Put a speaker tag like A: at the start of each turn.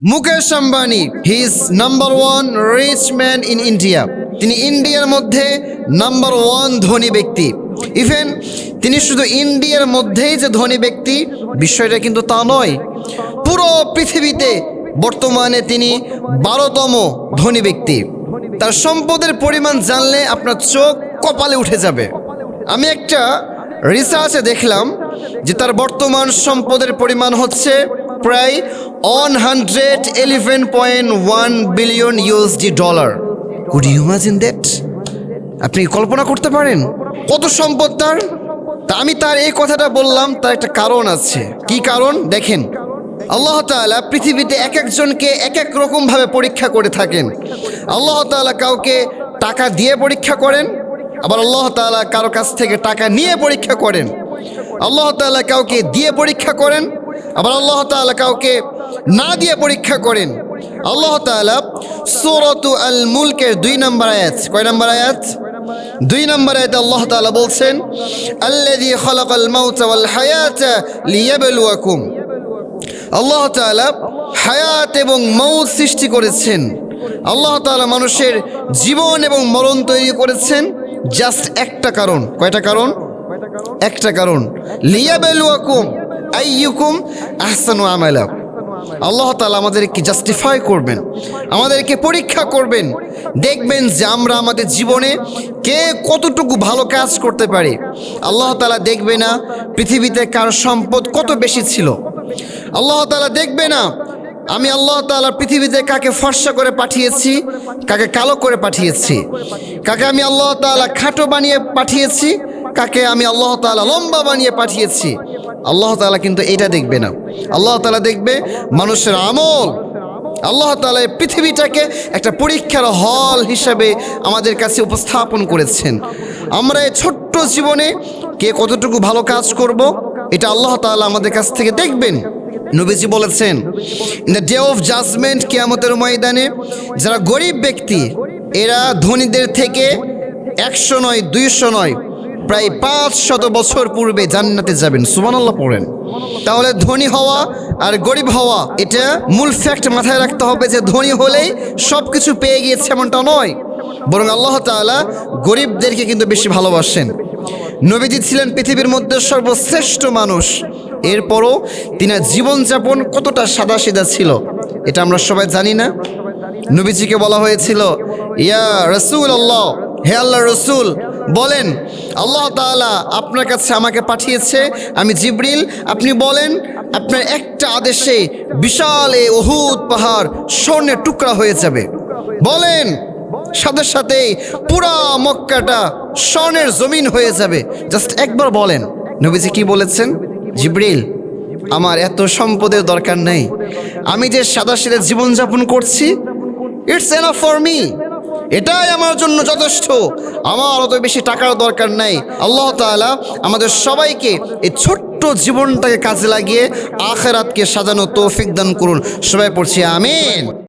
A: Mukesh Ambani he is number one rich man in India. তিনি ইন্ডিয়ার মধ্যে নাম্বার ওয়ান ধনী ব্যক্তি। ইভেন তিনি শুধু ইন্ডিয়ার মধ্যেই যে ধনী ব্যক্তি বিষয়টা কিন্তু তা নয়, পুরো পৃথিবীতে বর্তমানে তিনি 12তম ধনী ব্যক্তি। তার সম্পদের পরিমাণ জানলে আপনার চোখ কপালে উঠে যাবে। আমি একটা রিসার্চে দেখলাম যে তার বর্তমান সম্পদের পরিমাণ হচ্ছে প্রায় 111.1 billion USD dollar. Could you imagine that? আপনি কল্পনা করতে পারেন কত সম্পদ তার? তা আমি তার এই কথাটা বললাম, তার একটা কারণ আছে। কি কারণ? দেখেন, আল্লাহ তাআলা পৃথিবীতে এক একজনকে এক এক রকমভাবে পরীক্ষা করে থাকেন। আল্লাহ তাআলা কাউকে টাকা দিয়ে পরীক্ষা করেন, আবার আল্লাহ তাআলা কারো কাছ থেকে টাকা নিয়ে পরীক্ষা করেন। আল্লাহ তাআলা কাউকে দিয়ে পরীক্ষা করেন, আবার আল্লাহ তাআলা কাউকে না দিয়ে পরীক্ষা করেন। আল্লাহ তাআলা সূরাতু আল মুলকের 2 নম্বর আয়াত, কয় নম্বর আয়াত? 2 নম্বর আয়াতে আল্লাহ তাআলা বলছেন, আল্লাযী খালাকাল মাউতা ওয়াল হায়াতা লিয়াবলুয়াকুম। আল্লাহ তাআলা হায়াত এবং মৌত সৃষ্টি করেছেন। আল্লাহ তাআলা মানুষের জীবন এবং মরণ তৈরি করেছেন জাস্ট একটা কারণ। কয়টা কারণ? একটা কারণ, লিয়াবলুয়াকুম আইয়ুকুম আহসানু আমালা। আল্লাহ তাআলা আমাদেরকে জাস্টিফাই করবেন, আমাদেরকে পরীক্ষা করবেন, দেখবেন যে আমরা আমাদের জীবনে কে কতটুকু ভালো কাজ করতে পারি। আল্লাহ তাআলা দেখবে না পৃথিবীতে কার সম্পদ কত বেশি ছিল। আল্লাহ তাআলা দেখবে না আমি আল্লাহ তাআলা পৃথিবীতে কাকে ফর্সা করে পাঠিয়েছি, কাকে কালো করে পাঠিয়েছি, কাকে আমি আল্লাহ তাআলা খাটো বানিয়ে পাঠিয়েছি, কাকে আমি আল্লাহ তাআলা লম্বা বানিয়ে পাঠিয়েছি। আল্লাহ তাআলা কিন্তু এটা দেখবে না। আল্লাহ তাআলা দেখবে মানুষের আমল। আল্লাহ তাআলা এই পৃথিবীটাকে একটা পরীক্ষার হল হিসাবে আমাদের কাছে উপস্থাপন করেছেন। আমরা এই ছোট্ট জীবনে কে কতটুকু ভালো কাজ করব, এটা আল্লাহ তাআলা আমাদের কাছ থেকে দেখবেন। নবীজি বলেছেন, in the day of judgement, কিয়ামতের ময়দানে যারা গরিব ব্যক্তি, এরা ধনীদের থেকে 100 নয় 200 নয়, প্রায় 500 বছর পূর্বে জান্নাতে যাবেন। সুবহানাল্লাহ পড়েন। তাহলে ধনী হওয়া আর গরিব হওয়া, এটা মূল ফ্যাক্ট মাথায় রাখতে হবে যে ধনী হলেই সব কিছু পেয়ে গিয়েছে এমনটা নয়, বরং আল্লাহ তাআলা গরিবদেরকে কিন্তু বেশি ভালোবাসেন। নবীজি ছিলেন পৃথিবীর মধ্যে সর্বশ্রেষ্ঠ মানুষ, এরপরও তিনার জীবনযাপন কতটা সাদাসিধা ছিল এটা আমরা সবাই জানি না। নবীজিকে বলা হয়েছিল, ইয়া রাসূলুল্লাহ, হে আল্লাহর রাসূল, বলেন আল্লাহ তাআলা আপনার কাছে আমাকে পাঠিয়েছে, আমি জিবরিল, আপনি বলেন আপনার একটা আদেশে বিশাল এই উহুদ পাহাড় স্বর্ণের টুকরা হয়ে যাবে। বলেন, সাথে সাথেই পুরা মক্কাটা স্বর্ণের জমিন হয়ে যাবে। জাস্ট একবার বলেন। নবীজি কি বলেছেন? জিবরিল, আমার এত সম্পদের দরকার নেই, আমি যে সাদাসিধে জীবনযাপন করছি, ইটস এনাফ ফর মি, এটাই আমার জন্য যথেষ্ট, আমার অত বেশি টাকার দরকার নাই। আল্লাহ তাআলা আমাদের সবাইকে এই ছোট্ট জীবনটাকে কাজে লাগিয়ে আখিরাতকে সাজানো তৌফিক দান করুন। সবাই পড়ছি আমিন।